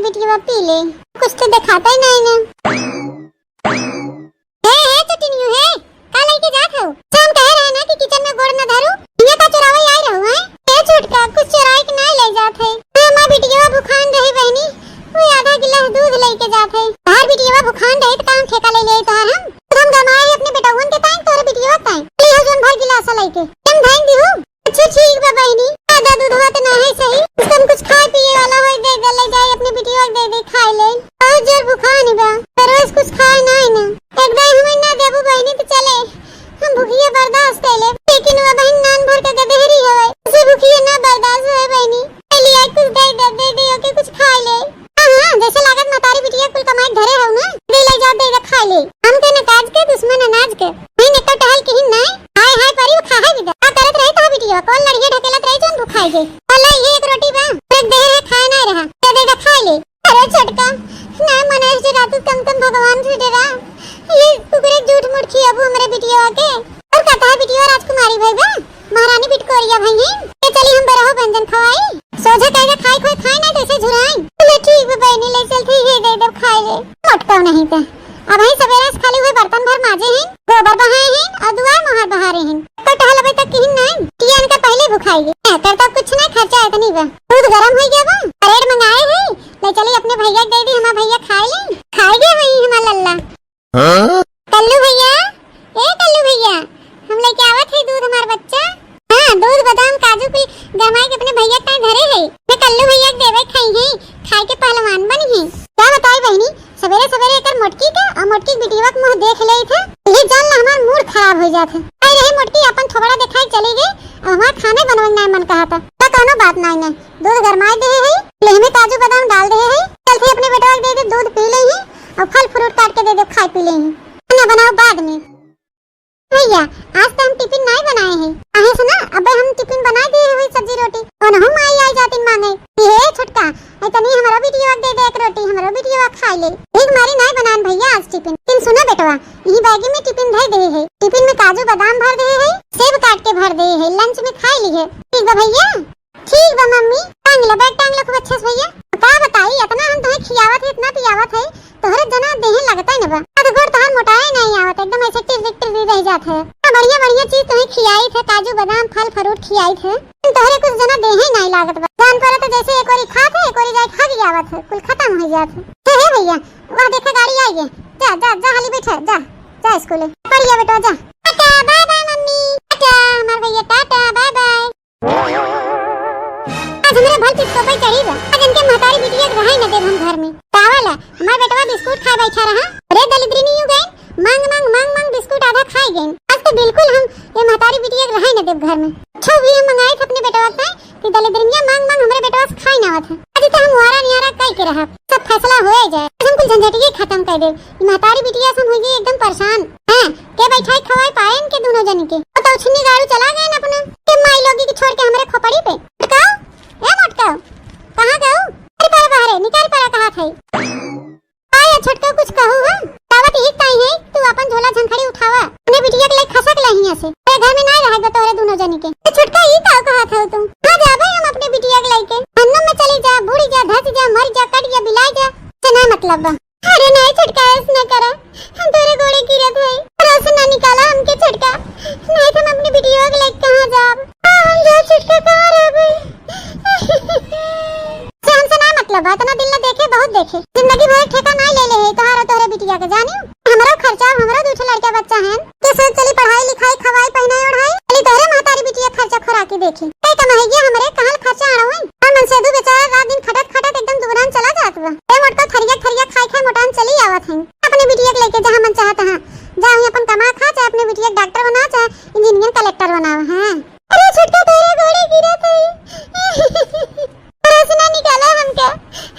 बिटिया पी ले, कुछ तो दिखाता ही नहीं ना। है चटनियो है, का लेके जात हो? हम कह रहे ना कि किचन में गोड़ न धरू, ये का चुरावे आई रहू है? ए छोटका कुछ चुराए के नहीं ले जात है। मां बिटिया भूखान रही बहनी, वो आधा गिलास दूध लेके जात है। तार बिटिया भूखान रही तो काम ठेका ले ले तार हम गमाए अपने बेटावन के ताई तोरे बिटिया ताई ले हो जोन भर गिलास लेके तुम धान दी हो। अच्छा ठीक बा बहनी, आधा दूध होत ना है सही, तुम कुछ खाए पिए वाला होय दे दे ले जाए अपने बिटिया दे दे खाए ले। और जोर भूखान बा तो रोज कुछ खाए नहीं ना, एक दाई हमें ना देबू बहनी तो चले हम भूखिए बर्दाश्त कर ले, लेकिन वो बहन नान भर के गधेरी है, उसे भूखिए ना बर्दाश्त है बहनी। लिए कुछ दे के कुछ खा ले। हां जैसे लागत मतारी बिटिया कुल कमाई घरे हो ना, दे ले जा दे खा ले। हम के नकाज के दुश्मन अनाज के नहीं न टहल के ही नहीं हाय हाय परी खा है विदा का करत रहे तो बिटिया कौन लड़िए ढकेलत रहे जोन भुखाई गई। अल्लाह ये एक रोटी बा एक दे है खाए नहीं रहा दे खा ले। अरे छटका ना मने से रात कम भगवान से डरा, ये कुकरे झूठ मूठ खी अब हमरे बिटिया के और कहता है बिटिया राजकुमारी भाई बा महारानी बिटकोरिया भाई है ये चली हम बरहो व्यंजन खवाई सोझे कहेगा खाई ना कैसे झुराई। ले ठीक है बहनी ले चल ठीक है दे खाए ले मटका नहीं था। अब ही सवेरे से खाली हुए बर्तन भर माजे हैं, गोबर बहाए हैं और दुआर मोहर बहारे हैं, तो टहल अबे तक कहीं नहीं टियन का पहले भुखाई गई करता कुछ नहीं खर्चा इतनी बा। दूध गरम हो गया बा ब्रेड मंगाए हैं ले चली अपने भैया दे दी हमारा भैया खाए गए वही हमारा लल्ला। कल्लू भैया ए कल्लू भैया हम लेके आवत है दूध हमार बच्चा। हां दूध बादाम काजू की गमाई के अपने भैया का घरे है, मैं कल्लू भैया के देवे खाई है, खाए के पहलवान बनी है। क्या बताई बहनी सवेरे सवेरे एकर मोटकी का और मोटकी बिटिया के मुंह देख ले थे ये जान ला हमार मूड खराब हो जात है। आई रही मोटकी अपन थोड़ा दिखाई चली गई और हमार खाने बनवाने नहीं मन कहा था तो कोनो बात नहीं ने दूध गरमाए दे है ले में काजू बादाम डाल दे है चलते अपने बेटा के दे दे दूध पी ले है और फल फ्रूट काट के दे दे खाए पी ले है खाना बनाओ बाद में। भैया आज तो हम टिफिन नहीं बनाए हैं, आहे सुना अब हम टिफिन बना दिए हुई सब्जी रोटी और हम आई जाती मांगे ये छुटका इतनी हमारा बिटिया दे दे एक रोटी हमारा बिटिया खा ले एक मारी नहीं बनान भैया आज टिफिन। तुम सुना बेटवा यही बैगी में टिफिन भर दे है, टिफिन में काजू बादाम भर दे है सेब काट के भर दे है लंच में खा ली है। ठीक बा भैया ठीक बा मम्मी टांग ले बैग टांग ले खूब अच्छे से भैया। का बताई इतना हम तुम्हें खियावत है इतना पियावत है तोहरे जना देह लगता है ना बा अधगोड़ तोहर मोटाए नहीं आवत एकदम ऐसे टिर रह जात है। बढ़िया बढ़िया चीज तुम्हें खियाई थे काजू बादाम फल फ्रूट खियाई थे तोहरे कुछ जना देह ही नहीं लागत बा जान पर तो जैसे एक बारी खा थे एक बारी जाए खा के आवत है कुल खत्म हो जात है भैया। वहां देखा गाड़ी आई है जा जा जा हाली बैठ जा जा स्कूल पढ़िया बेटा जा tata bye bye mummy tata हमार भैया टाटा बाय बाय। आज हमारे भल चित को चढ़ी बा आज इनके महतारी बिटिया के रहाई न देब हम घर में पावल हमार बेटवा बिस्कुट खा बैठा रहा अरे दलिद्री नहीं हो गए मांग बिस्कुट आधा खाई गए आज तो बिल्कुल हम ये महतारी बिटिया के रहाई न देब घर में। अच्छा भी हम मंगाए थे अपने बेटवा से कि दलिद्रिया मांग हमारे बेटवा से खाई ना थे आज तो हम वारा नियारा कह के रहा सब फैसला हो जाए हम कुल झंझटिए खत्म कर दे महतारी बिटिया से हम हो गई एकदम परेशान हैं के बैठाई खवाई पाए इनके दोनों जन के तो उछनी गाड़ी चला गए ना अपना के माई लोगी की छोड़ के हमारे खोपड़ी पे मटकाओ ए मटकाओ कहां गए अरे पर बाहर निकाल पर कहां थे आया छोटका कुछ कहू हां दावत ही ताई है तू अपन झोला झंखड़ी उठावा अपने बिटिया के लिए खसक लहिया से ए घर में ना रहेगा तोरे दोनों जनी के छोटका ही का कहा था तुम आ जा भाई हम अपने बिटिया के लेके अन्नम में चली जा बूढ़ी जा धस जा मर जा कट जा बिलाई जा तना मतलब बा। अरे नहीं छोटका ऐसा न करा हम तेरे गोड़े गिरत है रस ना निकाला हमके छोटका नहीं तो हम अपने बिटिया के लेके कहां जाब हम जा छोटका कहां रह गई जान से ना मतलब बात ना दिल ना देखे बहुत देखे जिंदगी भर ठेका नहीं ले है तोहरे बिटिया के जानी हमारा खर्चा हमारा दूठे लड़का बच्चा है के सोच चली पढ़ाई लिखाई खवाई पहनाई ओढ़ाई चली तोहरे महतारी बिटिया खर्चा खुराकी देखी कई कमाईया हमरे कहां खर्चा आड़ो है मन से दू बेचारा रात दिन खटत एकदम दुबरान चला जात बा ए मोटका थरिया खाई मोटान चली आवत है अपने बिटिया के लेके जहां मन चाहत हां जा अपन कमा खा चाहे अपने बिटिया डॉक्टर बना चाहे इंजीनियर कलेक्टर बनाओ हां। अरे छोटका तेरे गोड़े गिरत है रसना निकाला हमका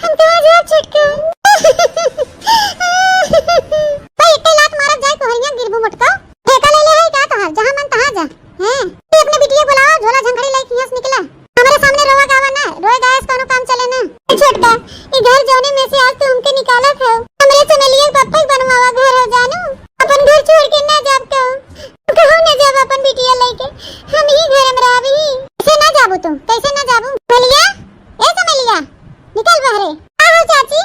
हम कहां जा छोटका भाई इतने लात मारा जाए कोहरिया गिरबू मटका ठेका ले है का तोहर जहां मन तहां जा हैं तू अपने बिटिया बुलाओ झोला झंखड़ी लेके यहां से निकला हमारे सामने रोवा गावा ना रोए गाय से कोनो काम चले ना छोटका ये घर जोने में से आज तो हमके निकाला था हमरे चमेलिया पापा ही बनवावा घर हो जानू अपन घर छोड़ के ना जाब तो कहू ना जाब अपन बिटिया लेके हम ही घर में रहबी कैसे ना जाबू तुम कैसे ना जाबू चमेलिया ए चमेलिया निकल बाहर आ चाची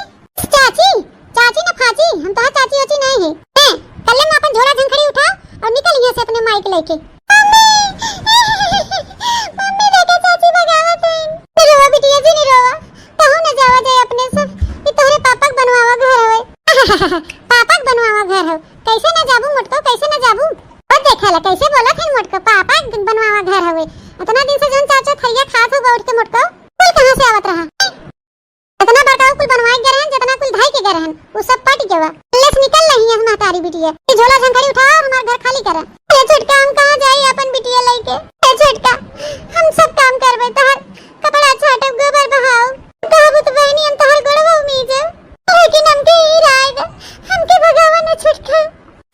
चाची चाची ना फाची, हम तो चाची वाची नहीं है। हैं कल में अपन झोला झंखड़ी उठाओ और निकल यहाँ से अपने माइक लेके। मम्मी देखो चाची बगावत है। रोवा बिटिया जी नहीं रोवा, कहूं न जावा जाए अपने सब, ये तोहरे पापा बनवावा घर होए। पापा बनवावा घर हो, कैसे न जाबू मोटको, कैसे न जाबू। और देखा ला कैसे बोला थे मोटको, पापा बनवावा घर होए। इतना दिन से जोन चाचा थैया खात हो बैठ के मोटको, कुल कहां से आवत रहा। इतना बड़का कुल बनवाए गए रहन, जितना कुल धाई के गए रहन, वो सब पट गया। लेस निकल रही है हमारी बिटिया, ये झोला झंखड़ी उठाओ और हमारा घर खाली करा। ए छोटका हम कहां जाई अपन बिटिया लेके। ए छोटका हम सब काम करबे, तहर कपड़ा छाटब, गोबर बहाओ, कहबो तो बहनी हम तहर गोड़वा उमीज, लेकिन हमके ई राय हमके भगावा न छोटका।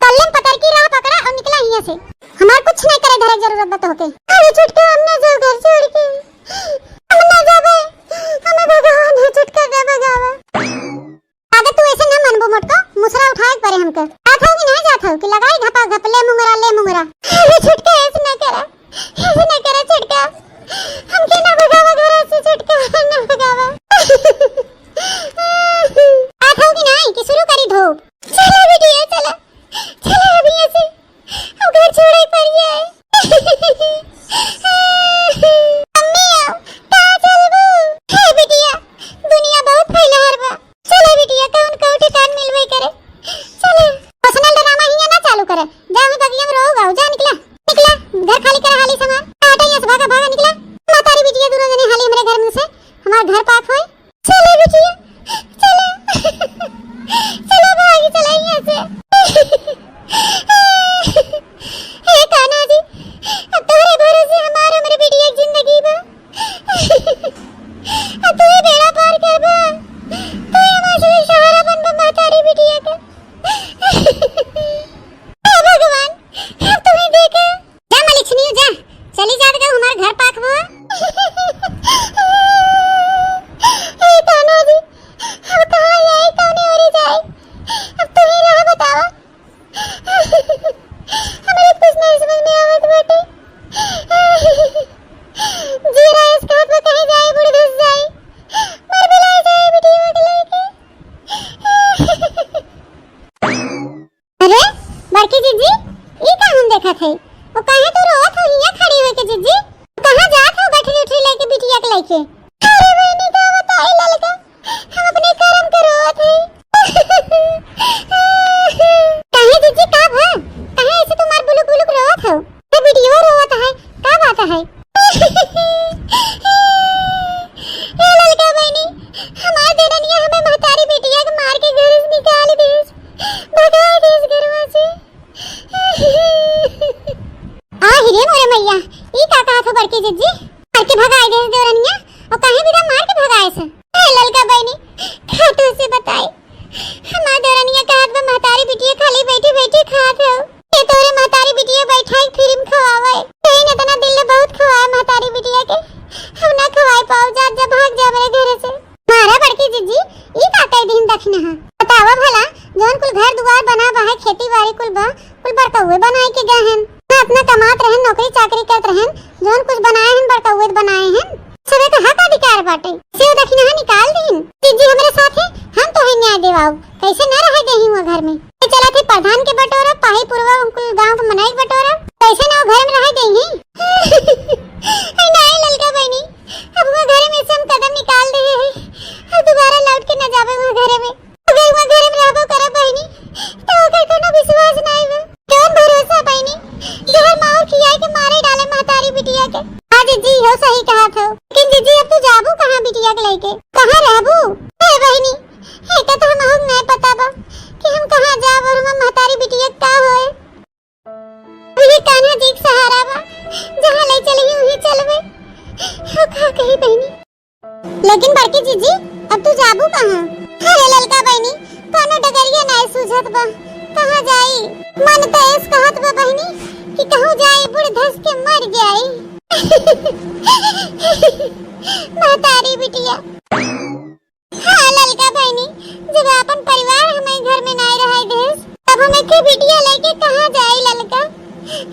कल्लम पतर की राह पकड़ा और निकला यहां से, हमार कुछ नहीं करे धरे जरूरत बत होके। अरे छोटका हम ना जाओ घर छोड़ के, हम ना जाबे, हमें भगवान है छोटका दे भगावा। अगर तू ऐसे ना मनबो मोटको, मुसरा उठाए परे हमके। जात हो कि नहीं जात हो कि लगाई घपा घप ले मुंगरा। अरे छोटका ऐसे ना करा छोटका, हमके ना भगावा घर से छोटका, ना भगावा। जात हो कि नहीं कि शुरू करी धूप। चलो बिटिया चलो अभी ऐसे हम घर छोड़े पर जाए। मम्मी आओ कहां चलबू। हे बिटिया दुनिया बहुत फैलहर बा, चलो बिटिया कौन कौन ठिकान मिलवे करे। चलो पर्सनल ड्रामा हिया ना चालू करे, जा मैं बगिया में रहूंगा। जा निकला घर खाली कर, हाली सामान हटा यहां से, भागा निकला। मातारी बिटिया दोनों जने हाली हमरे घर में से, हमारा घर पाक होए। चलो बिटिया चलो चलो भागी चला यहां से। हे कान्हा जी अब तोरे भरोसे हमारे बिटिया की जिंदगी बा, अब तू बेड़ा पार कर बा, तू हमारे सहारा बन बा मातारी बिटिया का। हे भगवान अब तू ही देख, जा मलिक्ष्मी जा, चली जा तो हमारा घर पाक हुआ। हे कान्हा जी अब कहां जाए, कौन और जाए, अब तू ही राह बतावा। हमें कुछ नहीं समझ में आवत बाटे। जीरा इस घाट में कहीं जाए, बुढ़ धस जाए, मर बुलाए जाए बिटिया के लेके। अरे बड़की जीजी ई का हम देखा थे, वो काहे तू रोत हो हिया खड़ी होके जीजी, कहां जात हो बैठी उठी लेके बिटिया के लेके। अरे बहनी का बताई ललका, हम अपने कर्म के रोत है। काहे जीजी का भा, काहे ऐसे तुम्हार बुलुक बुलुक रोत हो, ये वीडियो रोत है, का बात है। ए ललका बहनी हमार देरनिया हमें महतारी बिटिया के मार के घर से निकाल देस, भगा देस घरवा से। आ हिरे मोरे मैया ई का कहा था बड़की जीजी, मार के भगाई देस देरनिया, और काहे बिना मार के भगाए से। ए ललका बहनी खाटू से बताई, हमार देरनिया का हाथ में महतारी बिटिया खाली बैठी बैठी खात हो, ये तोरे महतारी बिटिया बैठाई फिल्म खवावे, कहीं न तना दिल बहुत खवाए महतारी बिटिया के, हम ना खवाए पाओ, जा जा भाग जा मेरे घर से। मारा बड़की जीजी ई का कई दिन दखना है, बतावा भला जोन कुल घर दुआर बना बा है, खेती बाड़ी कुल बा, कुल बड़कउए बनाए के गए हैं, ना अपना कमात रहन, नौकरी चाकरी करत रहन, जोन कुछ बनाए हैं बड़कउए बनाए हैं, सबे का हक अधिकार बाटे, से दखना निकाल दीन। जीजी हमरे साथ है, हम तो है न्याय देवाओ, कैसे न रह देही हुआ घर में। ये चला थे प्रधान के बटोरा, पाही पूर्वा उनकुल गांव के मनाई बटोरा, कैसे ना घर में रह देही। नहीं ललका बहनी अब वो घर में से हम कदम निकाल दे हैं, अब दोबारा लौट के न जावे वो घर में, अगर वो घर में रहबो करे बहनी तो ओकर कोनो विश्वास नहीं बा, कौन भरोसा बहनी, जहर मार खिया के मारे डाले महतारी बिटिया के। हां जीजी हो सही कहा था, लेकिन जीजी अब तू जाबू कहां बिटिया के लेके, कहां रहबू। ए बहनी हे तो हम नहीं पता बा कि हम कहां जाब और हम महतारी बिटिया का होए। ये कान्हा जी के सहारा बा, जहां ले चली वहीं चलबे, हो का कही बहनी। लेकिन बड़की जीजी अब तू जाबू कहां। अरे ललका बहनी कोनो डगरिया नहीं सूझत बा, कहां जाई, मन तो ऐस कहत बा बहनी कि कहूं जाई बुढ़ धस के मर जाई। महतारी बिटिया हाँ ललका बहनी जब अपन परिवार हमें घर में नहीं रहे देस, तब हमें के बिटिया लेके कहां जाई ललका,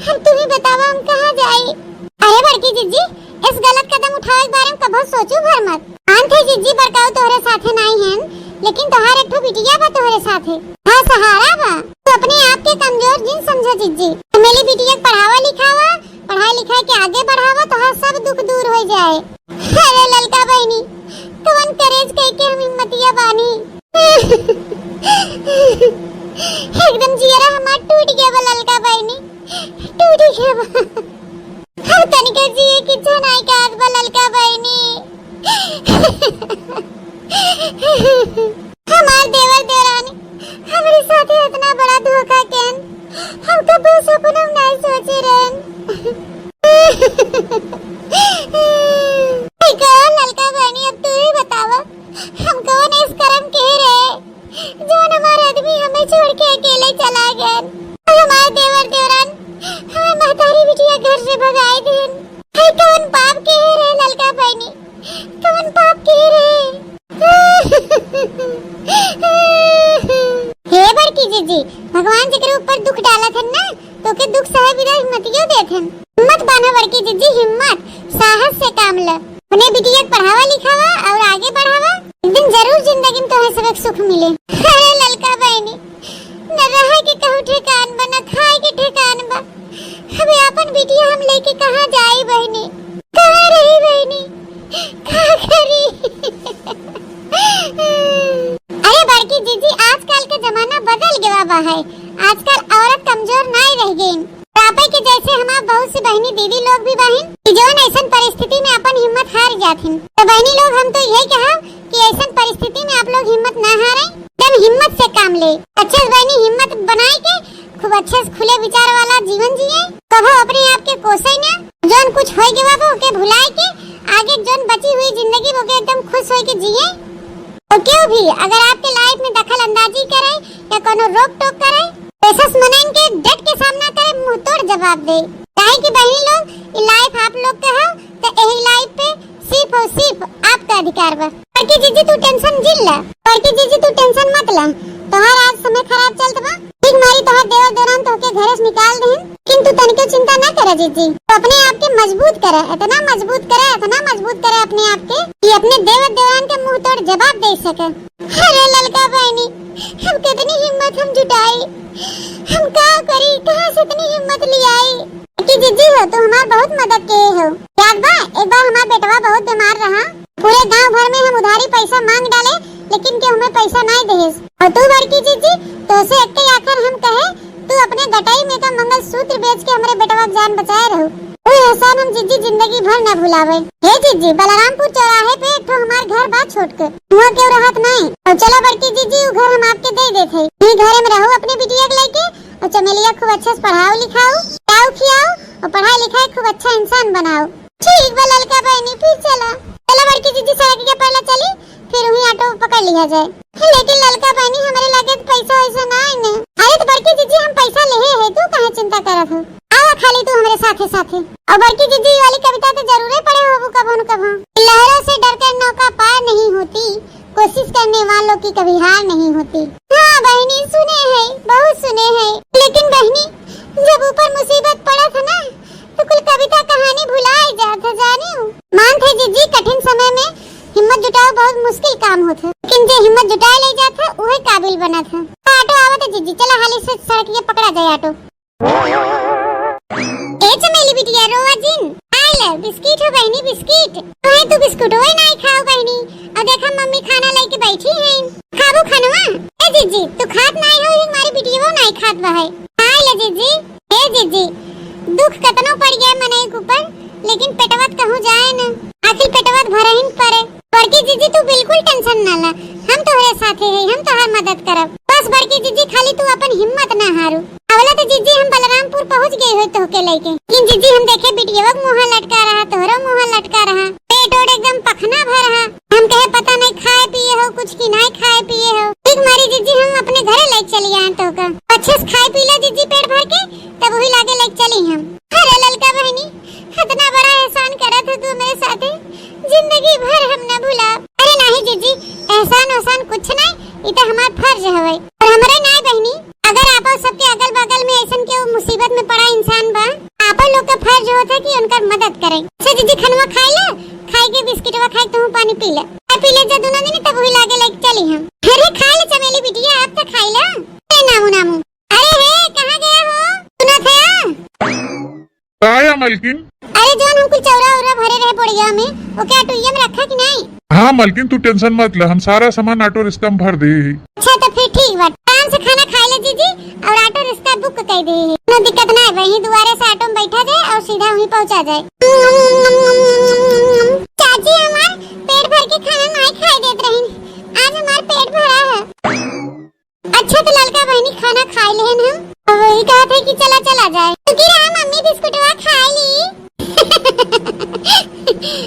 हम तुम्हें बतावा हम कहां जाई। अरे बड़की जीजी इस गलत कदम उठावे के बारे में कभी सोचू भर मत, आन थे जीजी बड़काऊ तोहरे साथे नहीं हैं, तोहार एक ठो बिटिया बा तोहरे साथे, हाँ सहारा बा। तू अपने आप के कमजोर जिन समझो जीजी। मेरी बिटिया पढ़ावा लिखावा, पढ़ाई लिखाई के आगे बढ़ावा, तोहार सब दुख दूर हो जाए। अरे ललका बहनी कवन करेज कह के हम हिम्मतिया बानी। एकदम जियरा हमार टूट गया बा ललका बहनी, टूट गया बा। हम तनिका जिए की जनाई का आग बा ललका बहनी। हमार देवर देवरानी हमारे साथे इतना बड़ा धोखा केन हम कभी सपनों में नहीं सोचे रहन। कौन ललका बहनी अब तू ही बतावा, हम कौन इस कर्म के रहे जो हमारा आदमी हमें छोड़ के अकेले चला गया। हमारे देवर देवरान हमें महतारी बिटिया घर से भगाए देन। कौन पाप के रहे ललका बहनी, कौन पाप के रहे। हे बड़की जीजी, भगवान जी के ऊपर दुख डाला था ना तो के दुख सहे बिना हिम्मतियो देथन। हिम्मत बाना बड़की जीजी, हिम्मत साहस से काम ल। उन्हें बिटिया पढ़ावा लिखावा और आगे बढ़ावा, एक दिन जरूर जिंदगी में तुम्हें सबक सुख मिले। अरे ललका बहनी न रहे के कहू ठिकान बा, न खाए के ठिकान बा। अबे अपन बिटिया हम लेके कहां जाई बहनी, कहां रही बहनी, कहां करी। अरे बड़की जीजी आजकल के जमाना बदल गया बा है। आजकल औरत कमजोर नहीं रह गई। पापा के जैसे हमार बहुत सी बहनी दीदी लोग भी बहन जो ऐसा परिस्थिति में अपन हिम्मत हार जाथिन। तो बहनी लोग हम तो यही कहा कि ऐसा परिस्थिति में आप लोग हिम्मत ना हारे, एकदम हिम्मत से काम ले। अच्छा बहनी हिम्मत बनाए के खूब अच्छे से खुले विचार वाला जीवन जिए। कहो अपने आप के कोसे ना, जोन कुछ होई गवा बा ओके भुलाए के आगे जोन बची हुई जिंदगी वो के एकदम खुश होके जिए। तो क्यों भी अगर आपके लाइफ में दखल अंदाजी करे या कोनो रोक टोक करे तो ऐसा मनन के डट के सामना करे, मुंह तोड़ जवाब दे। काहे कि बहनी लोग ये लाइफ आप लोग का है तो यही लाइफ पे सिर्फ और सिर्फ आपका अधिकार बा। बड़की जीजी तू टेंशन जिल ला, बड़की जीजी तू टेंशन मत ला। तोहार आज समय खराब चलत बा, ठीक मारी तोहार देवर देवरान तोके घरे से निकाल देन, किंतु तनिको चिंता ना करे जीजी। तो अपने आप के मजबूत करे, इतना मजबूत करे, इतना मजबूत करे अपने आप के कि अपने देवर देवरान के मुंह तोड़ जवाब दे सके। अरे ललका बहनी हम कितनी हिम्मत हम जुटाई, हम क्या करी, कहां से इतनी हिम्मत ले आई। कि जीजी हो तो हमार बहुत मदद किए हो। याद बा एक बार हमार बेटवा बहुत बीमार रहा, पूरे गांव भर में हम उधारी पैसा मांग डाले लेकिन के हमें पैसा नहीं देस। और तू बड़की जीजी तो से एक के आखिर हम कहे तू अपने गटाई में का मंगलसूत्र बेच के हमारे बेटवा की जान बचाए रहो। वो एहसान हम जीजी जिंदगी भर न भुलावे। हे जीजी बलरामपुर चौराहे पे एक हमार घर बात छोड़ के हुआ क्यों रहत नहीं। और चलो बड़की जीजी वो घर हम आपके दे देते, ये घर में रहो अपने बिटिया के लेके और चमेलिया खूब अच्छे से पढ़ाओ लिखाओ, खिलाओ खिलाओ और पढ़ाई लिखाई खूब अच्छा इंसान बनाओ। ठीक बा ललका बहनी फिर चला, चलो बड़की जीजी सड़क के पहले चली फिर वही ऑटो पकड़ लिया जाए। लेकिन ललका बहनी हमारे लगे पैसा वैसा ना है। अरे तो बड़की जीजी हम पैसा ले है, तू काहे चिंता करत हो, आओ खाली तू हमारे साथे साथे। और बड़की जीजी वाली कविता तो जरूर पढ़े हो कभो न कभो, लहरों से डरकर नौका पार नहीं होती, कोशिश करने वालों की कभी हार नहीं होती। हाँ बहनी सुने हैं, बहुत सुने हैं, लेकिन बहनी जब ऊपर मुसीबत पड़ा था ना तो कुल कविता कहानी भुलाए जाता जाने हो। मान थे जीजी कठिन समय में हिम्मत जुटाओ बहुत मुश्किल काम होता, लेकिन जो हिम्मत जुटाए ले जाता वही काबिल बना था। ऑटो आवत जीजी, चला हाली से सड़क के पकड़ा जाए ऑटो। ए चमेली बिटिया रोवा जिन आले बिस्किट हो बहनी बिस्किट। ओए तू बिस्कुट ओए नहीं खाओ बहनी, और देखा मम्मी खाना लेके बैठी है, खाबो खानवा। ए जीजी तू खात नहीं हो, हमारी बिटिया वो नहीं खात बा है। आले जीजी, ए जीजी दुख कतनो पड़ गया मने के ऊपर, लेकिन पेटवत कहूं जाए न, आखिर पेटवत भरहिन पड़े। बड़की जीजी तू बिल्कुल टेंशन ना ला, हम तोहरे साथे है, हम तोहर मदद करब। बस बड़की जीजी खाली तू अपन हिम्मत ना हारू। अवला तो जीजी हम बलरामपुर पहुंच गए हो तोहके लेके, लेकिन जीजी हम देखे बिटिया मुंह लटका रहा, तोहरो मुंह लटका रहा, पेट ओड एकदम पखना भर रहा। हम कहे पता नहीं खाए पिए हो कुछ की नहीं खाए पिए हो। ठीक मारी जीजी हम अपने घरे ले चली आए तोहका, अच्छे से खाए पी ला जीजी पेट भर के, तब वही लागे ले चली हम। अरे ललका बहनी इतना बड़ा एहसान करा था तू मेरे साथे, जिंदगी भर हम न भुला। अरे नहीं जीजी एहसान ओसान कुछ नहीं, ये तो हमार फर्ज है और हमारे नहीं बहनी। अगर आप सबके अगल बगल में ऐसन के मुसीबत में पड़ा इंसान बा, आप लोग का फर्ज होता है कि उनका मदद करें। अच्छा जीजी खनवा खाई ले, खाई के बिस्किटवा खाई तुम पानी पी ले, पी ले जा दोनों दिन तब वही लागे लाइक चली हम। अरे खा ले चमेली बिटिया, अब तो खाई ले। अरे नामू नामू, अरे हे कहाँ गया हो? सुना था आया मलकिन। अरे जोन हम कुछ चौरा उरा भरे रहे पड़िया में, वो क्या टुइया में रखा कि नहीं? हाँ मलकिन तू टेंशन मत ले, हम सारा सामान ऑटो रिक्शा में भर दे। अच्छा तो फिर ठीक बात, आराम से खाना खा ले जीजी और ऑटो रिक्शा बुक कर दे। कोई दिक्कत ना है, वहीं दोबारा से ऑटो में बैठा जाए और सीधा वहीं पहुंचा जाए। चाची हमार पेट भर के खाना नहीं खाई देत रही, आज हमार पेट भरा है। अच्छा तो लड़का बहनी खाना खा लेन हम, और वही कहा थे कि चला चला जाए, क्योंकि रहा मम्मी बिस्कुटवा खा ली।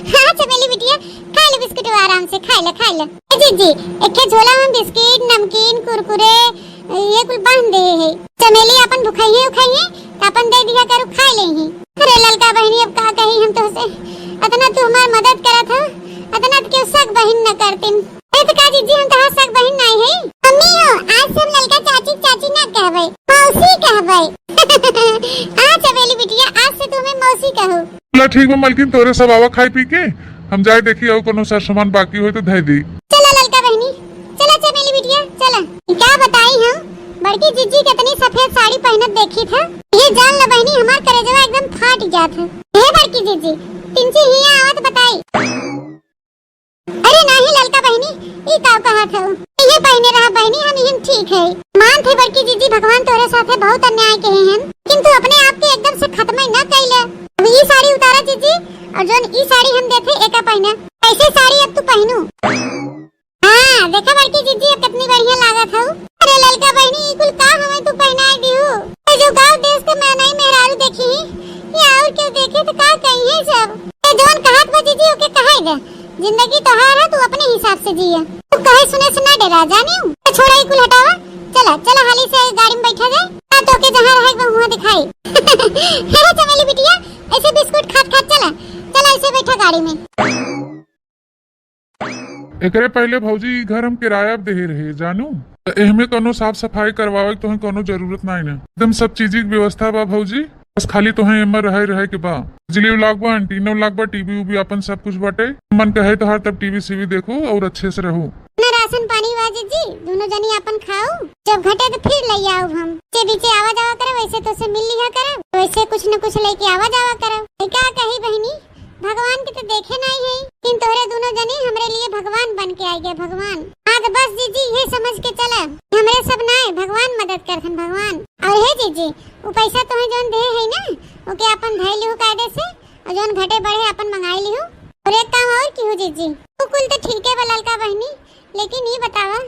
हाँ चमेली बिटिया खा ले बिस्कुटवा, आराम से खा ले। जीजी एक झोला में बिस्किट नमकीन कुरकुरे ये कुल बांध दे है। चमेली अपन भुखाई है अपन दे दिया करू खा ले ही। अरे ललका बहनी अब का कही हम तो से, अतना तू हमार मदद करा था, अतना क्यों सग बहन न करतिन। तो का जीजी हम तहां सग बहन नहीं है। मम्मी हो आज सब ललका चाची ना कहबै, मौसी कहबै। हां चमेली बिटिया आज से तुम्हें मौसी कहू। चला ठीक है मलकिन, तोरे सब आवा खाई पी के हम जाए देखी और कोनो सार सामान बाकी हो तो धै दी। चला ललका बहनी, चला चमेली बिटिया चला। क्या बताई हम, बड़की जीजी कितनी सफेद साड़ी पहनत देखी था, ये जान ल बहनी हमार कलेजवा एकदम फाट जात है। हे बड़की जीजी तिनची हिया आवत बताई। अरे नहीं ललका बहनी ई ताव कहा था, ये पहने रहा बहनी हम ठीक है। मान थे बड़की जीजी भगवान तोरे साथे बहुत अन्याय कहे हैं, किंतु अपने आप के एकदम से खत्म न कइले। अब ई साड़ी उतारा जीजी और जोन ई साड़ी हम देथे एका पहना, ऐसे साड़ी अब तू पहनू। हां देखा बड़की जीजी अब कितनी बढ़िया लागत हौ। अरे ललका बहनी ई कुल का हमें तू पहनाई दिहु, ए जो गांव देश के मैं नहीं मेहरारू देखी या और क्यों देखे तो का कही है सब। ए जोन कहत बा जीजी ओके कहाई दे, जिंदगी तोहार है तू अपने हिसाब से जिया, तू कहे सुने से ना डरा जानी हूं। तो छोड़ा ई कुल हटावा, चला हाली से गाड़ी में बैठा जाए, आ तो के जहां रहे वहां दिखाई। अरे चमेली बिटिया ऐसे बिस्कुट खात चला ऐसे बैठा गाड़ी में। एकरे पहले भौजी घर हम किराया दे रहे जानू, एहमे कोनो साफ सफाई करवावे तो कोनो जरूरत नहीं ना, एकदम सब चीज की व्यवस्था बा भौजी, बस खाली तो है एमे रहे के बा। बिजली लाग बा, एंटीना लाग बा, टीवी उवी अपन सब कुछ बाटे, मन कहे तो हर तब टीवी सीवी देखो और अच्छे से रहो। ना राशन पानी वाजी जी दोनों जनी अपन खाओ, जब घटे तो फिर ले आओ हम। के बीचे आवा जावा करे वैसे तो से मिल लिया करे, वैसे कुछ न कुछ लेके आवा जावा करे। क्या कही बहनी भगवान के तो देखे नहीं है, किन तोहरे दोनों जनी हमरे लिए भगवान बन के आई गए। भगवान आज बस जीजी ये समझ के चला हमरे सब ना है, भगवान मदद करथन भगवान। और हे जीजी वो पैसा तुम्हें जोन दे है ना ओके अपन धै लिहु कायदे से, और जोन घटे बढ़े अपन मंगाई लिहु। और एक काम और की हो जीजी, तू कुल तो ठीक है बललका बहनी, लेकिन ये बतावा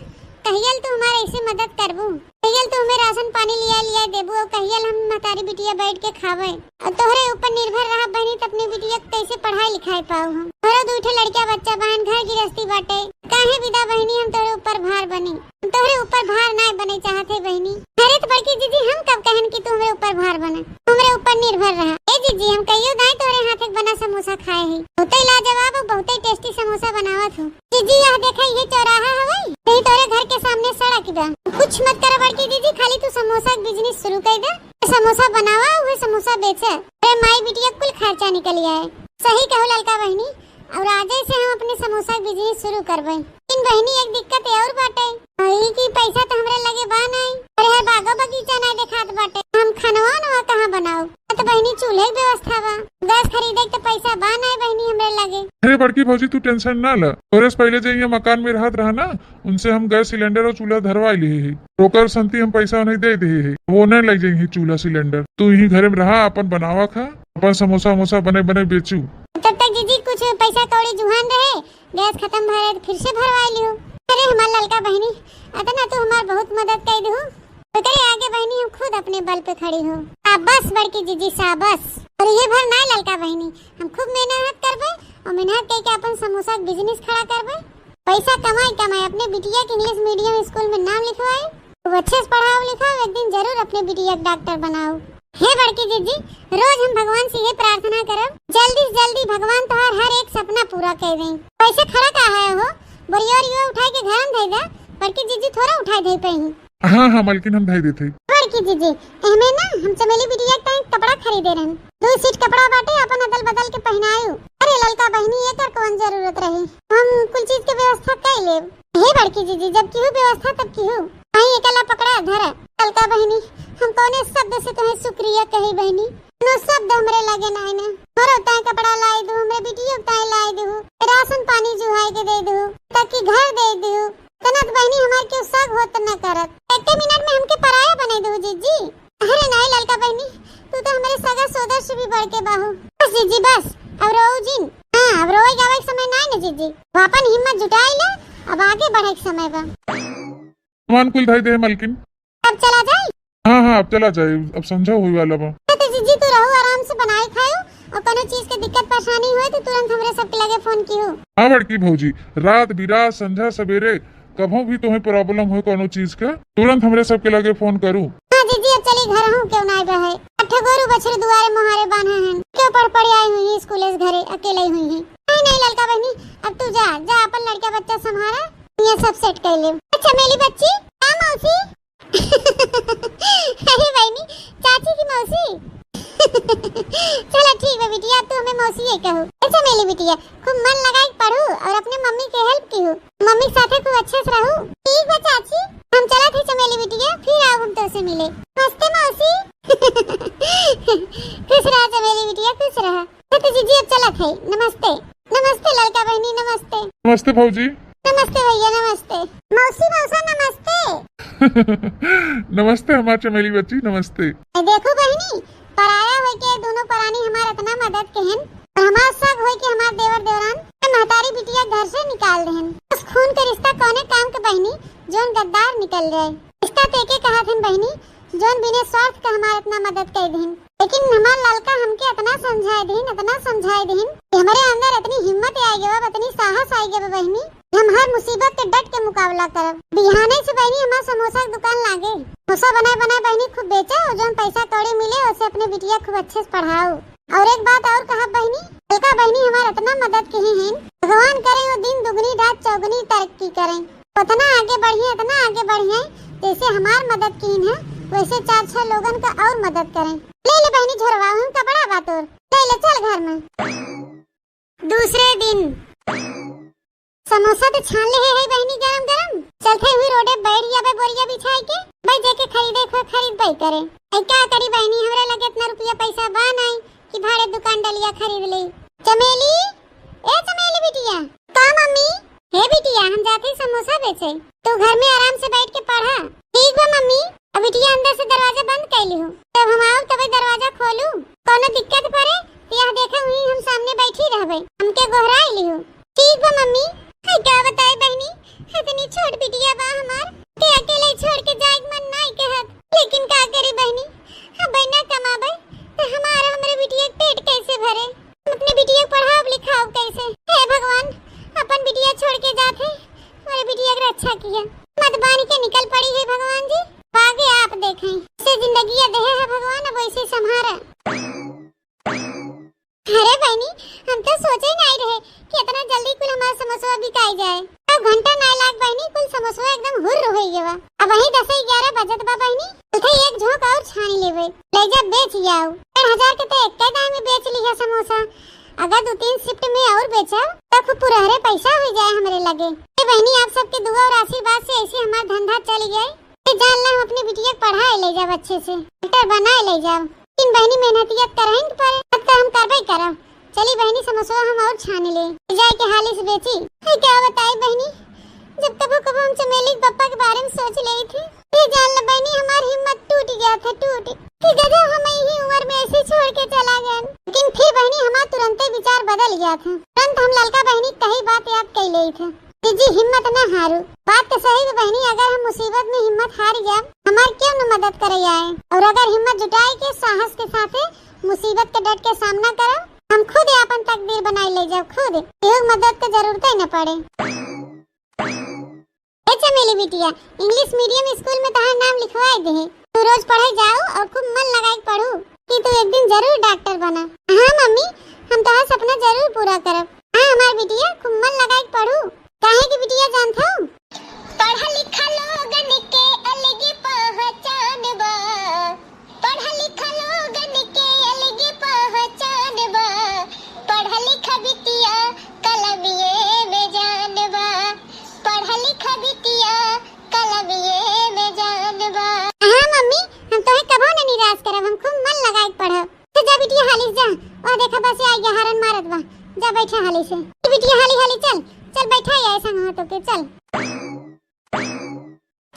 कहियल तू हमारे ऐसे मदद करबू, कहियल तू हमें राशन पानी लिया देबू, और कहियल हम हमारी बिटिया बैठ के खावे, और तोहरे ऊपर निर्भर रहा बहनी तो अपनी बिटिया कैसे पढ़ाई लिखाई पाऊ हम। तोहरे दो ठे लड़का बच्चा बहन घर गृहस्थी बाटे, काहे विदा बहनी हम तोहरे ऊपर भार बनी, तोहरे ऊपर भार ना बने चाहते बहनी। अरे तो बड़की जीजी हम कब कहन कि तू हमारे ऊपर भार बने, तुम्हारे ऊपर निर्भर रहा। ए जीजी हम कहियो दाई तोरे हाथ एक बना समोसा खाए है, बहुते लाजवाब और बहुते टेस्टी समोसा बनावत हो। जीजी यह देखा ये चौराहा हवे, यही तोरे घर के सामने सड़क बा, कुछ मत कर बड़की जीजी, खाली तू समोसा का बिजनेस शुरू कर दे, समोसा बनावा हुए समोसा बेचे, अरे माई बिटिया कुल खर्चा निकल आए। सही कहो ललका बहनी, और आज से हम अपने समोसा का बिजनेस शुरू करबे। इन बहनी एक दिक्कत और बाटे, ई की पैसा तो हमरे लगे बा नहीं, अरे बागो बगीचा नहीं देखात बाटे, हम खनवा नवा कहां बनाओ, तो बहनी चूल्हे की व्यवस्था बा, गैस खरीदे के पैसा बा नहीं बहनी हमरे लगे। अरे बड़की भौजी तू टेंशन ना ल, तोरे से पहले जो ये मकान में रहत रहा ना उनसे हम गैस सिलेंडर और चूल्हा धरवा लिए है, रोकर संती हम पैसा नहीं दे है, वो नहीं लग जाएंगे चूल्हा सिलेंडर, तू यही घर में रहा अपन बनावा खा, अपन समोसा वमोसा बने बेचू। तब तक जीजी कुछ पैसा कौड़ी जुहान रहे, गैस खत्म भरे फिर से भरवा लियो। अरे हमार ललका बहनी अतना तू हमार बहुत मदद कर दू, तो करे आगे बहनी हम खुद अपने बल पे खड़ी हो। शाबाश बड़की जीजी शाबाश। और ये भर ना ललका बहनी हम खूब मेहनत करबे, और मेहनत करके अपन समोसा का बिजनेस खड़ा करबे, पैसा कमाई अपने बिटिया के इंग्लिश मीडियम स्कूल में नाम लिखवाए, तो अच्छे से पढ़ाओ लिखाओ, एक दिन जरूर अपने बिटिया का डॉक्टर बनाओ। हे बड़की जीजी रोज हम भगवान से ये प्रार्थना करब जल्दी से जल्दी भगवान तोहार हर एक सपना पूरा कर दें। पैसे खड़ा कहा है हो, बोरिया उठाई के घर में दे दे, बड़की जीजी थोड़ा उठाई दे पाई। हाँ मलकिन हम धै देते। बड़की जीजी एहमे ना हम चमेली बिटिया का कपड़ा खरीदे रहन, दो सीट कपड़ा बाटे अपन अदल बदल के पहनायू। अरे ललका बहनी एकर कौन जरूरत रही, हम कुल चीज के व्यवस्था कर लेब। हे बड़की जीजी जब की व्यवस्था तब की कहीं एकला पकड़ा धरा। ललका बहनी हम कौने शब्द से तुम्हें शुक्रिया कही बहनी, नो शब्द हमरे लगे नाई ना। मोर उताए कपड़ा लाई दू, हमरे बिटिया उताए लाई दू, राशन पानी जुहाई के दे दू, ताकि घर दे दू। तनत बहनी हमार के सग होत न करत, एक मिनट में हमके पराया बने दू जीजी। अरे नहीं ललका बहनी तू तो हमारे सगा सोदर से भी बढ़ के बाहू। बस जीजी बस अब रो जिन। हां अब रोए गावे के समय नहीं ना जीजी, अपन हिम्मत जुटाई ले, अब आगे बढ़े के समय बा। सामान कुल धाई दे मलकिन, अब चला जाए। हाँ अब चला जाए, अब संझा हुई वाला बा। तो जीजी तू रहो आराम से बनाए खाओ, और कोनो चीज के दिक्कत परेशानी होए तो तुरंत हमरे सबके लगे फोन कियो। हाँ बड़की भौजी रात बिरात संझा सवेरे कभो भी तुम्हें प्रॉब्लम हो कोनो चीज के तुरंत हमरे सबके लगे फोन करू। हाँ जीजी अब चली घर हूँ क्यों ना रहे। ठगोरू बछड़े दुआरे मोहारे बांधे हैं, क्यों पढ़ पढ़ आई हुई स्कूल घरे अकेले हुई है। नहीं ललका बहनी अब तू जा जा अपन लड़का बच्चा संभाला, ये सब सेट कर ले। अच्छा मेरी बच्ची हाँ मौसी अरे बहनी चाची की मौसी चलो ठीक है बिटिया तू हमें मौसी ही कहो। अच्छा मेरी बिटिया खूब मन लगा के पढ़ू और अपने मम्मी के हेल्प की हो, मम्मी के साथे खूब अच्छे से रहू। ठीक है चाची हम चला थे चमेली बिटिया, फिर आओ हम तो से मिले। नमस्ते मौसी खुश रहा चमेली बिटिया खुश रहा। तो जीजी अब चला थे। नमस्ते नमस्ते लड़का बहनी नमस्ते। नमस्ते भौजी। नमस्ते भैया नमस्ते। मौसी मौसा नमस्ते नमस्ते हमार चमेली बच्ची नमस्ते। देखो बहनी पराया होय के दोनों परानी हमार इतना मदद केहन, और हमार सब होय के हमार देवर देवरान महतारी बिटिया घर से निकाल देहन। उस खून के रिश्ता कौने काम के बहनी जोन गद्दार निकल जाए। रिश्ता तेके कहा थन बहनी जोन बिना स्वार्थ का हमार इतना मदद कर देहन। लेकिन हमार ललका हमके इतना समझाए देहन कि हमारे अंदर इतनी हिम्मत आई गवा, इतनी साहस आई गवा बहनी, हम हर मुसीबत के डट के मुकाबला करब। बिहाने से बहनी हमार समोसा की दुकान लागे, समोसा बनाए बहनी खूब बेचा और जोन पैसा कौड़ी मिले उसे अपने बिटिया खूब अच्छे से पढ़ाओ। और एक बात और कहा बहनी ललका बहनी हमार इतना मदद किए हैं, भगवान करे वो दिन दुगनी रात चौगुनी तरक्की करें, उतना आगे बढ़िए जैसे हमार मदद की है वैसे 4-6 लोगन का और मदद करें। ले बहनी झोरवा हम कपड़ा बातोर ले चल घर में। दूसरे दिन समोसा तो छान ले है बहनी गरम गरम, चलते हुए रोडे बैठ जाबे बोरिया बिछाई के भाई जाके खरीद भाई करे। क्या करी बहनी हमरा लगे इतना रुपया पैसा बा नहीं कि भाड़े दुकान डलिया खरीद ले। चमेली ए चमेली बिटिया का मम्मी हे बिटिया हम जाते समोसा बेचे, तू घर में आराम से बैठ के पढ़ा। ठीक बा मम्मी। अब बिटिया अंदर से दरवाजा बंद कैली हो, तब हम आओ तब दरवाजा खोलू, कोनो दिक्कत पड़े यह देखा हुई हम सामने बैठी रहबे, हमके गोहराई लियो। ठीक बा मम्मी। क्या बताए बहनी इतनी छोट बिटिया बा हमार के अकेले छोड़ के जाए मन नहीं कहत, लेकिन का करी बहनी हम बहना कमाबे तो हमारा हमरे बिटिया पेट कैसे भरे, अपने बिटिया पढ़ाओ लिखाओ कैसे। हे भगवान अपन बिटिया छोड़ के जाते हमारे बिटिया की रक्षा किया, मत बानी के निकल पड़ी है भगवान जी। आगे आप देखें इसे जिंदगी दे है भगवान अब वैसे संभारा। अरे बहनी हम तो सोचे नहीं रहे कि इतना जल्दी कुल हमारा समोसा बिकाई जाए। अब घंटा नहीं लाग बहनी कुल समोसा एकदम हुर्र हो गया। अब वही 10-11 बजत बा बहनी उठे एक झोंक और छानी लेवे ले जा बेच जाओ। 1000 के तो एक दाम में बेच लिया समोसा, अगर 2-3 शिफ्ट में और बेचा तो पूरा पैसा हो जाए हमारे लगे। बहनी आप सबके दुआ और आशीर्वाद से ऐसे हमारा धंधा चल जाए, जान ला हम अपनी बिटिया पढ़ाए ले जाओ अच्छे से डॉक्टर बनाए ले जाओ। इन बहनी मेहनतियत करेंगे पर अब तो हम करबे करब। चली बहनी समोसा हम और छान ले जाए के हाली से बेची। क्या बताए बहनी जब कबो हम चमेली पप्पा के बारे में सोच रही थी, ये जान ला बहनी हमारी हिम्मत टूट गया था कि गधा हम यही उम्र में ऐसे छोड़ के चला गया। लेकिन फिर बहनी हमारा तुरंत विचार बदल गया था, तुरंत हम ललका बहनी कही बात याद कर ली थी। जी हिम्मत न हारू, बात तो सही है बहनी, अगर हम मुसीबत में हिम्मत हार गया हमार क्यों न मदद करे आए, और अगर हिम्मत जुटाए के साहस के साथ मुसीबत के डट के सामना करो हम खुद अपन तकदीर बनाए ले जाओ, खुद एक मदद की जरूरत ही न पड़े। चमेली बिटिया इंग्लिश मीडियम स्कूल में तुम्हारा नाम लिखवाए दे, तू रोज पढ़े जाओ और खूब मन लगाए पढ़ू कि तू एक दिन जरूर डॉक्टर बना। हाँ मम्मी हम तुम्हारा सपना जरूर पूरा करब। हाँ हमार बिटिया खूब मन लगाए पढ़ू, काहे की बिटिया जानता हूँ पढ़ा लिखा लोगन के अलग पहचान बा, पढ़ा लिखा लोगन के अलग पहचान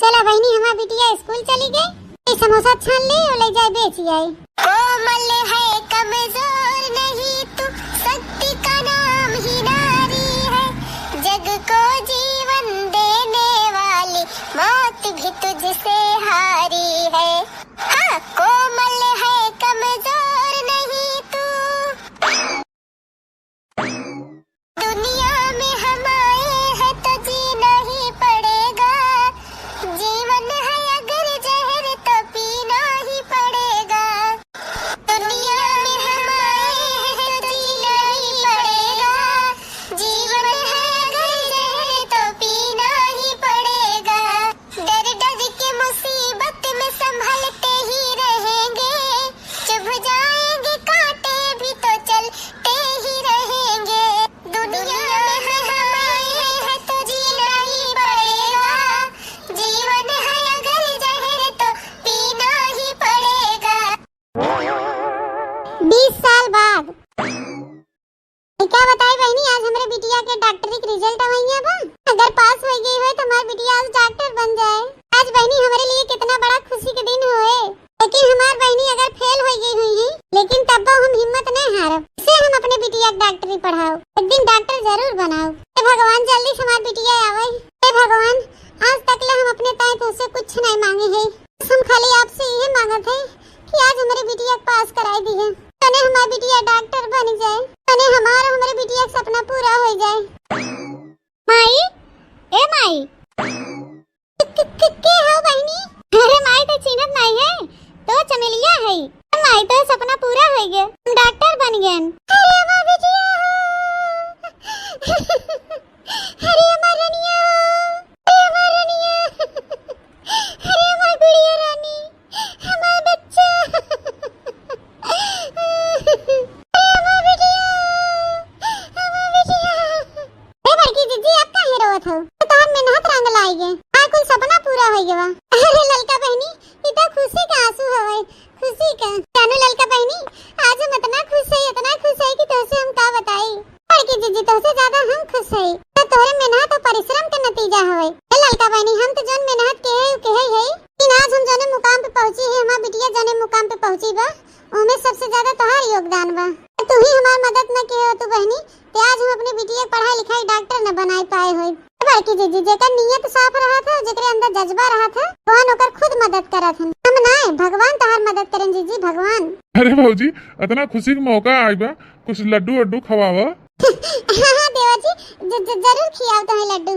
चला बहनी हमार बिटिया स्कूल चली गई, समोसा छान ले और ले जाए बेच आई। कोमल है कमजोर नहीं तू, शक्ति का नाम ही नारी है, जग को जीवन देने वाली मौत भी तुझसे हारी है। हाँ कोमल है कमजोर नहीं तू, दुनिया में हम आए हैं तो जीना ही पड़ेगा, जीवन है अगर जहर तो पीना ही पड़ेगा, दुनिया में हम आए हैं तो जीना ही पड़ेगा, जीवन है अगर जहर तो पीना ही पड़ेगा, डर डर के मुसीबत में संभलते ही रहेंगे, चुभ जाएंगे कांटे भी तो चलते ही रहेंगे, दुनिया में हम आए हैं तो जीना ही पड़ेगा, जीवन है अगर जहर तो पीना ही पड़ेगा। 20 साल बाद क्या बताई बहनी, आज हमारे बिटिया के डॉक्टरी के रिजल्ट आवेंगे बा, अगर पास हो गई हो तो हमारी बिटिया आज डॉक्टर बन जाए। आज बहनी हमारे लिए कितना बड़ा खुशी के दिन होए, लेकिन हमारी बहनी अगर फेल हो गई हुई है, लेकिन तब हम हिम्मत नहीं हारब, इसे हम अपने बिटिया की डॉक्टरी पढ़ाओ, एक दिन डॉक्टर जरूर बनाओ। हे भगवान जल्दी से हमारी बिटिया आवे। हे भगवान आज तक ले हम अपने ताई तुझसे कुछ नहीं मांगे है, हम खाली आपसे ये मांगत है कि आज हमारी बिटिया पास कराई दी है, तने हमारी बिटिया डॉक्टर बन जाए, तने हमारे बिटिया का सपना पूरा हो जाए। माई ए माई के हो बहनी? अरे माई तो चिन्हत नहीं है, तो चमेलिया है। माई तो सपना पूरा हो गया, हम डॉक्टर बन गए। अरे हमारी बिटिया अरे हमारी रानिया, अरे हमारी रानिया, अरे हमारी गुड़िया रानी, हमारा बच्चा, अरे हमारी बिटिया, हमारी बिटिया। ए बड़की जीजी अब काहे रोवत हो? तो हम मेहनत रंग लाई गए, आ कुल सपना पूरा हो गया। अरे ललका बहनी ये तो खुशी का आंसू हवे, खुशी का। जानू ललका बहनी आज हम इतना खुश है कि तोसे हम का बताई। बड़की जीजी तोसे ज्यादा हम खुश है, तो तोरे मेहनत और परिश्रम के नतीजा हवे। ए ललका बहनी हम तो जन मेहनत के है कि आज हम जने मुकाम पे पहुंची है, हमार बिटिया जने मुकाम पे पहुंची बा, ओमे सबसे ज्यादा तोहार योगदान बा। तू ही हमार मदद न किए हो तू बहनी, ते आज हम अपनी बिटिया पढ़ाई लिखाई डॉक्टर न बनाई पाए होई। बड़की जीजी जेकर नियत साफ रहा था, जेकरे अंदर जज्बा रहा था, वहां ओकर खुद मदद करत हन, हम नाय भगवान तोहार मदद करें जीजी भगवान। अरे भौजी इतना खुशी का मौका आई बा, कुछ लड्डू वड्डू खवावा। हाँ देवा जी जरूर खियाओ तुम्हें लड्डू।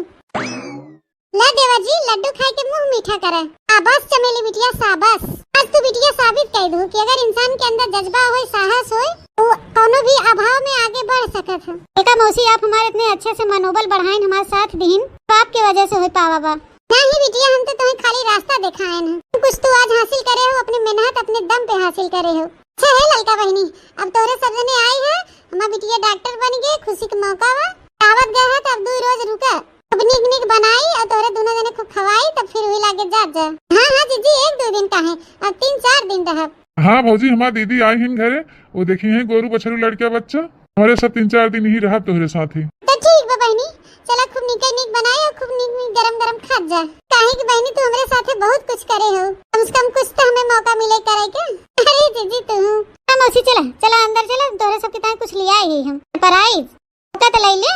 ला देवा जी लड्डू खाए के मुंह मीठा करे। आबस चमेली बिटिया साबस, आज तू बिटिया साबित कर दू कि अगर इंसान के अंदर जज्बा होए, साहस होए, तो कोनो भी अभाव में आगे बढ़ सकत है। बेटा मौसी आप हमारे इतने अच्छे से मनोबल बढ़ाइन, हमारे साथ दीन, तो आपके वजह से हो पावा बा। नहीं बिटिया हम तो तुम्हें खाली रास्ता दिखाए हैं, कुछ तो आज हासिल करे हो, अपनी मेहनत अपने दम पे हासिल करे हो। अच्छा है ललका बहनी, अब तोरे सब जने आई है, हमारी बिटिया डॉक्टर बन गई, खुशी का मौका बा। दावत गए है तो अब 2 रोज रुका, अब निक बनाई और तोरे दोनों जने खूब खवाई, तब फिर वही लागे जा। हाँ जीजी 1-2 दिन का है, अब 3-4 दिन रहब। हाँ भौजी हमारी दीदी आई हिन घरे, वो देखी है गोरू बछरू लड़किया बच्चा, हमारे सब 3-4 दिन ही रहा तोहरे साथ ही। तो ठीक बा बहनी, चला खूब निक बनाई और खूब निक गरम खा जा। काहे की बहनी तू हमारे साथे बहुत कुछ करे हो, कम से कम कुछ तो हमें मौका मिले करे के। अरे जीजी तू हम मौसी चला अंदर चला, तोहरे सब के ताई कुछ ले आई हम, प्राइज तो ले ले।